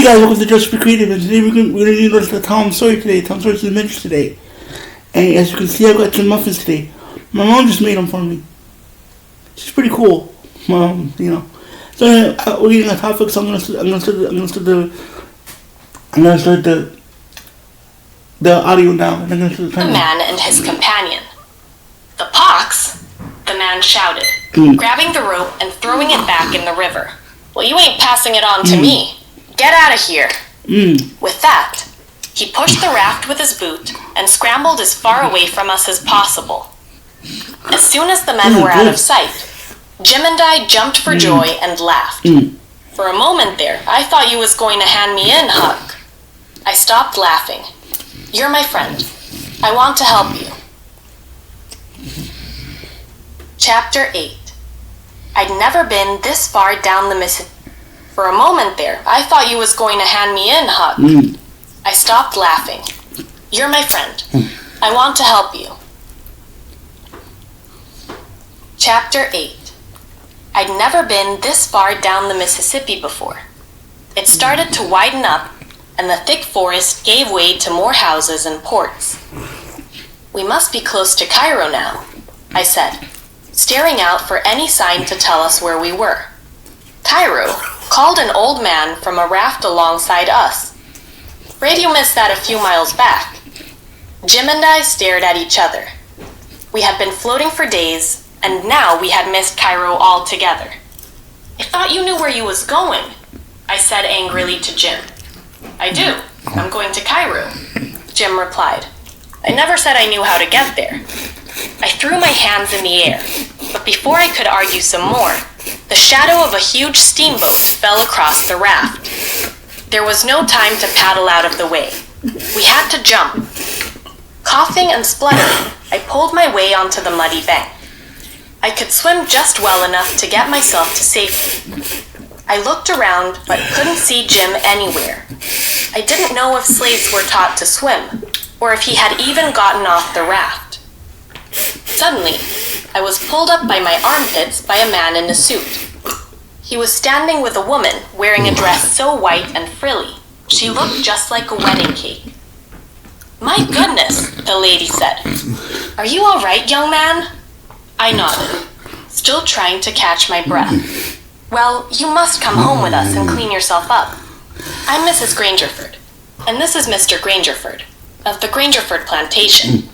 Hey guys, welcome to Just Be Creative, and today we're going to listen to Tom Sawyer today. Tom Sawyer's Adventures today. And as you can see, I've got some muffins today. My mom just made them for me. She's pretty cool. So we're getting a topic, so I'm gonna start the audio now. And I'm gonna start the man and his companion. The pox? The man shouted, grabbing the rope and throwing it back in the river. Well, you ain't passing it on to me. Get out of here. With that, he pushed the raft with his boot and scrambled as far away from us as possible. As soon as the men were out of sight, Jim and I jumped for joy and laughed. For a moment there, I thought you was going to hand me in, Huck. I stopped laughing. You're my friend. I want to help you. Chapter 8. I'd never been this far down the Mississippi. For a moment there, I thought you was going to hand me in, Huck. I stopped laughing. You're my friend. I want to help you. Chapter 8. I'd never been this far down the Mississippi before. It started to widen up, and the thick forest gave way to more houses and ports. We must be close to Cairo now, I said, staring out for any sign to tell us where we were. Cairo, called an old man from a raft alongside us. "'Fraid you missed that a few miles back." Jim and I stared at each other. We had been floating for days, and now we had missed Cairo altogether. "I thought you knew where you was going," I said angrily to Jim. "I do. I'm going to Cairo," Jim replied. "I never said I knew how to get there." I threw my hands in the air, but before I could argue some more, the shadow of a huge steamboat fell across the raft. There was no time to paddle out of the way. We had to jump. Coughing and spluttering, I pulled my way onto the muddy bank. I could swim just well enough to get myself to safety. I looked around but couldn't see Jim anywhere. I didn't know if slaves were taught to swim, or if he had even gotten off the raft. Suddenly, I was pulled up by my armpits by a man in a suit. He was standing with a woman wearing a dress so white and frilly, she looked just like a wedding cake. "My goodness," the lady said. "Are you all right, young man?" I nodded, still trying to catch my breath. "Well, you must come home with us and clean yourself up. I'm Mrs. Grangerford, and this is Mr. Grangerford, of the Grangerford plantation."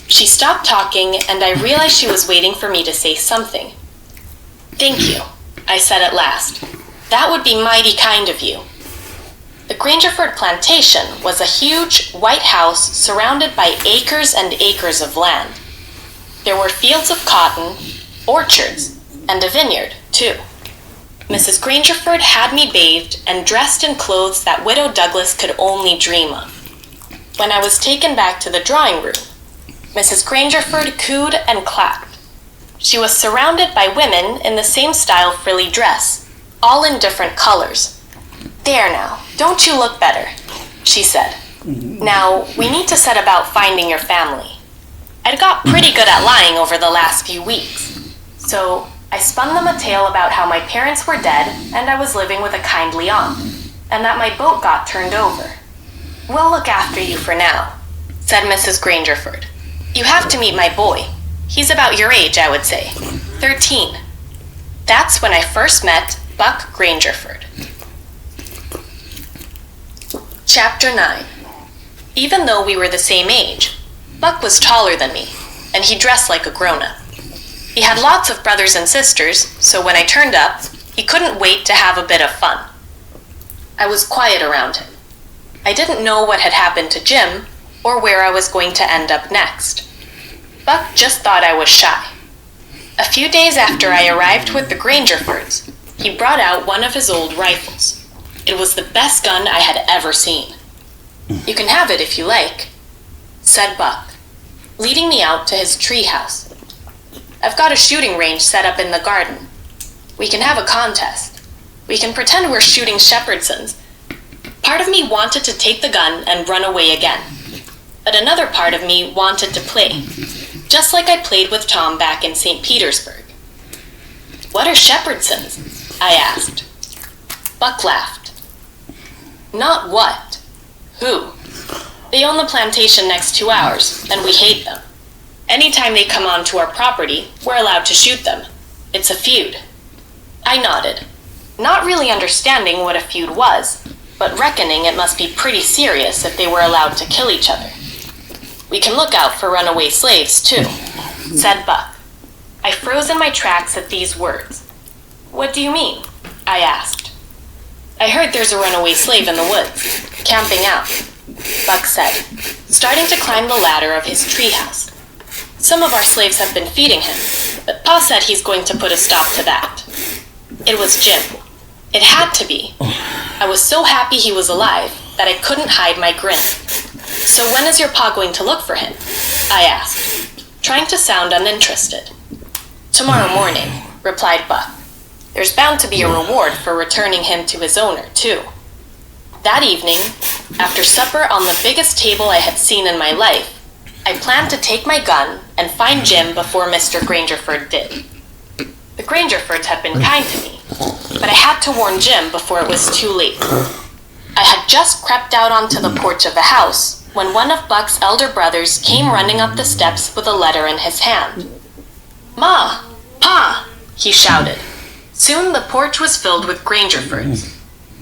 She stopped talking, and I realized she was waiting for me to say something. "Thank you," I said at last. "That would be mighty kind of you." The Grangerford plantation was a huge white house surrounded by acres and acres of land. There were fields of cotton, orchards, and a vineyard, too. Mrs. Grangerford had me bathed and dressed in clothes that Widow Douglas could only dream of. When I was taken back to the drawing room, Mrs. Grangerford cooed and clapped. She was surrounded by women in the same style frilly dress, all in different colors. "There now, don't you look better?" she said. "Now, we need to set about finding your family." I'd got pretty good at lying over the last few weeks, so I spun them a tale about how my parents were dead and I was living with a kindly aunt, and that my boat got turned over. "We'll look after you for now," said Mrs. Grangerford. "You have to meet my boy. He's about your age, I would say. 13. That's when I first met Buck Grangerford. Chapter 9. Even though we were the same age, Buck was taller than me, and he dressed like a grown-up. He had lots of brothers and sisters, so when I turned up, he couldn't wait to have a bit of fun. I was quiet around him. I didn't know what had happened to Jim, or where I was going to end up next. Buck just thought I was shy. A few days after I arrived with the Grangerfords, he brought out one of his old rifles. It was the best gun I had ever seen. "You can have it if you like," said Buck, leading me out to his treehouse. "I've got a shooting range set up in the garden. We can have a contest. We can pretend we're shooting Shepherdsons." Part of me wanted to take the gun and run away again, but another part of me wanted to play, just like I played with Tom back in St. Petersburg. "What are Shepherdsons?" I asked. Buck laughed. Not what? Who? They own the plantation next to ours, and we hate them. Anytime they come onto our property, we're allowed to shoot them. It's a feud. I nodded, not really understanding what a feud was, but reckoning it must be pretty serious if they were allowed to kill each other. We can look out for runaway slaves, too, said Buck. I froze in my tracks at these words. What do you mean? I asked. I heard there's a runaway slave in the woods, camping out, Buck said, starting to climb the ladder of his treehouse. Some of our slaves have been feeding him, but Pa said he's going to put a stop to that. It was Jim. It had to be. I was so happy he was alive that I couldn't hide my grin. So when is your Pa going to look for him? I asked, trying to sound uninterested. Tomorrow morning, replied Buck. There's bound to be a reward for returning him to his owner, too. That evening, after supper on the biggest table I had seen in my life, I planned to take my gun and find Jim before Mr. Grangerford did. The Grangerfords had been kind to me, but I had to warn Jim before it was too late. I had just crept out onto the porch of the house when one of Buck's elder brothers came running up the steps with a letter in his hand. Ma! Pa! He shouted. Soon the porch was filled with Grangerfords.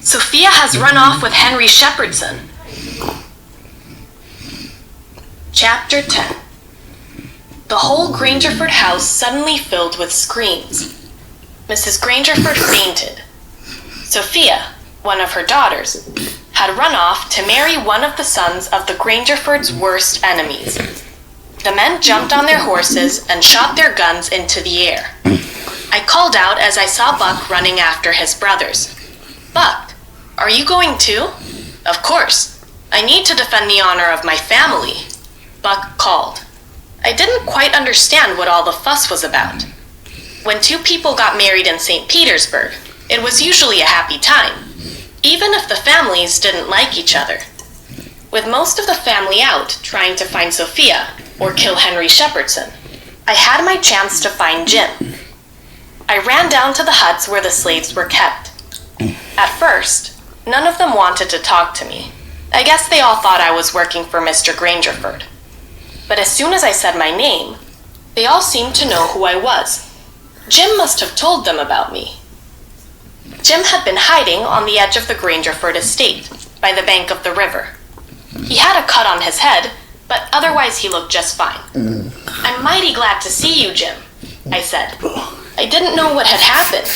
Sophia has run off with Henry Shepherdson. Chapter 10. The whole Grangerford house suddenly filled with screams. Mrs. Grangerford fainted. Sophia, one of her daughters, had run off to marry one of the sons of the Grangerfords' worst enemies. The men jumped on their horses and shot their guns into the air. I called out as I saw Buck running after his brothers. Buck, are you going too? Of course. I need to defend the honor of my family, Buck called. I didn't quite understand what all the fuss was about. When two people got married in St. Petersburg, it was usually a happy time, even if the families didn't like each other. With most of the family out trying to find Sophia or kill Henry Shepherdson, I had my chance to find Jim. I ran down to the huts where the slaves were kept. At first, none of them wanted to talk to me. I guess they all thought I was working for Mr. Grangerford. But as soon as I said my name, they all seemed to know who I was. Jim must have told them about me. Jim had been hiding on the edge of the Grangerford estate, by the bank of the river. He had a cut on his head, but otherwise he looked just fine. I'm mighty glad to see you, Jim, I said. I didn't know what had happened.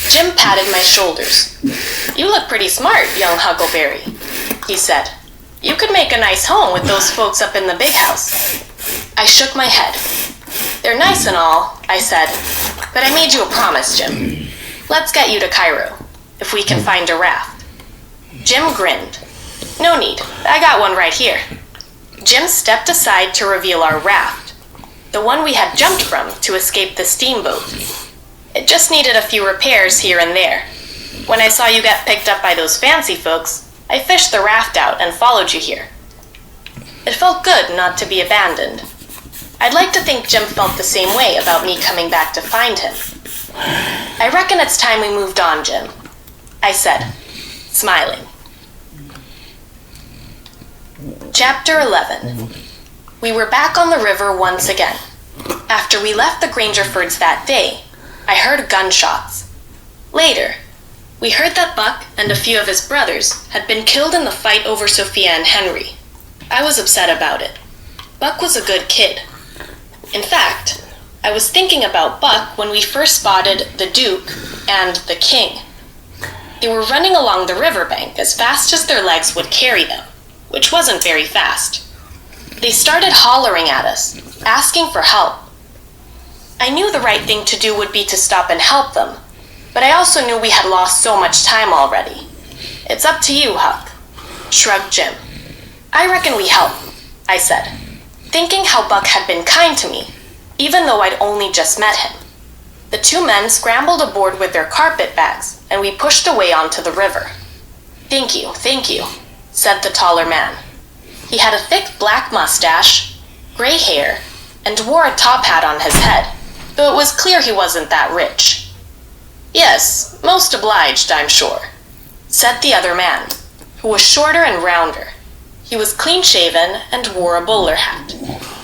Jim patted my shoulders. You look pretty smart, young Huckleberry, he said. You could make a nice home with those folks up in the big house. I shook my head. They're nice and all, I said, but I made you a promise, Jim. Let's get you to Cairo, if we can find a raft. Jim grinned. No need, I got one right here. Jim stepped aside to reveal our raft, the one we had jumped from to escape the steamboat. It just needed a few repairs here and there. When I saw you get picked up by those fancy folks, I fished the raft out and followed you here. It felt good not to be abandoned. I'd like to think Jim felt the same way about me coming back to find him. I reckon it's time we moved on, Jim, I said, smiling. Chapter 11. We were back on the river once again. After we left the Grangerfords that day, I heard gunshots. Later, we heard that Buck and a few of his brothers had been killed in the fight over Sophia and Henry. I was upset about it. Buck was a good kid. In fact, I was thinking about Buck when we first spotted the Duke and the King. They were running along the riverbank as fast as their legs would carry them, which wasn't very fast. They started hollering at us, asking for help. I knew the right thing to do would be to stop and help them, but I also knew we had lost so much time already. It's up to you, Huck, shrugged Jim. I reckon we help, I said, thinking how Buck had been kind to me, even though I'd only just met him. The two men scrambled aboard with their carpet bags, and we pushed away onto the river. Thank you, said the taller man. He had a thick black mustache, gray hair, and wore a top hat on his head, though it was clear he wasn't that rich. Yes, most obliged, I'm sure, said the other man. who was shorter and rounder. He was clean-shaven and wore a bowler hat.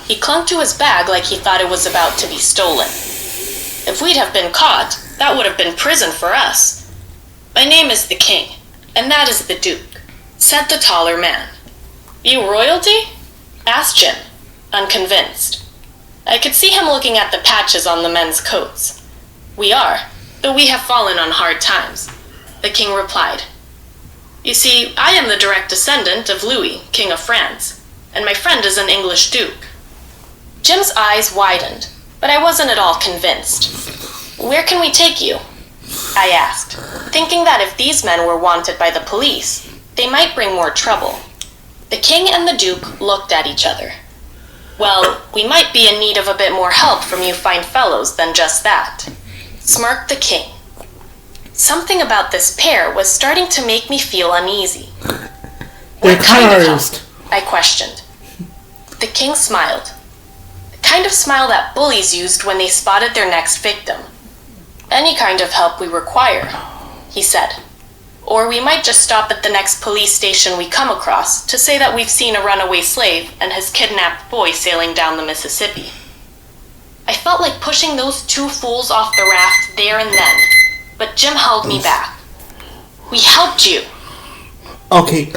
He clung to his bag like he thought it was about to be stolen. If we'd have been caught, that would have been prison for us. My name is the King, and that is the Duke, said the taller man. You royalty? Asked Jim, unconvinced. I could see him looking at the patches on the men's coats. We are, though we have fallen on hard times, the king replied. You see, I am the direct descendant of Louis, King of France, and my friend is an English duke. Jim's eyes widened, but I wasn't at all convinced. Where can we take you? I asked, thinking that if these men were wanted by the police, they might bring more trouble. The king and the duke looked at each other. Well, we might be in need of a bit more help from you fine fellows than just that, smirked the king. Something about this pair was starting to make me feel uneasy. What kind of help? I questioned. The king smiled. The kind of smile that bullies used when they spotted their next victim. Any kind of help we require, he said. Or we might just stop at the next police station we come across to say that we've seen a runaway slave and his kidnapped boy sailing down the Mississippi. I felt like pushing those two fools off the raft there and then, but Jim held me back. We helped you. Okay,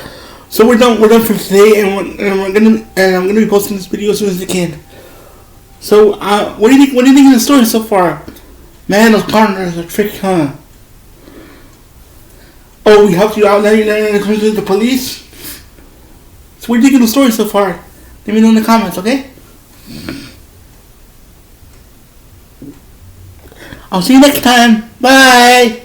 so we're done for today, and I'm gonna be posting this video as soon as I can. So, what do you think of the story so far? Man, those partners are tricky, huh? Oh, we helped you out now you're coming to the police? So what do you think of the story so far? Let me know in the comments, okay? I'll see you next time. Bye!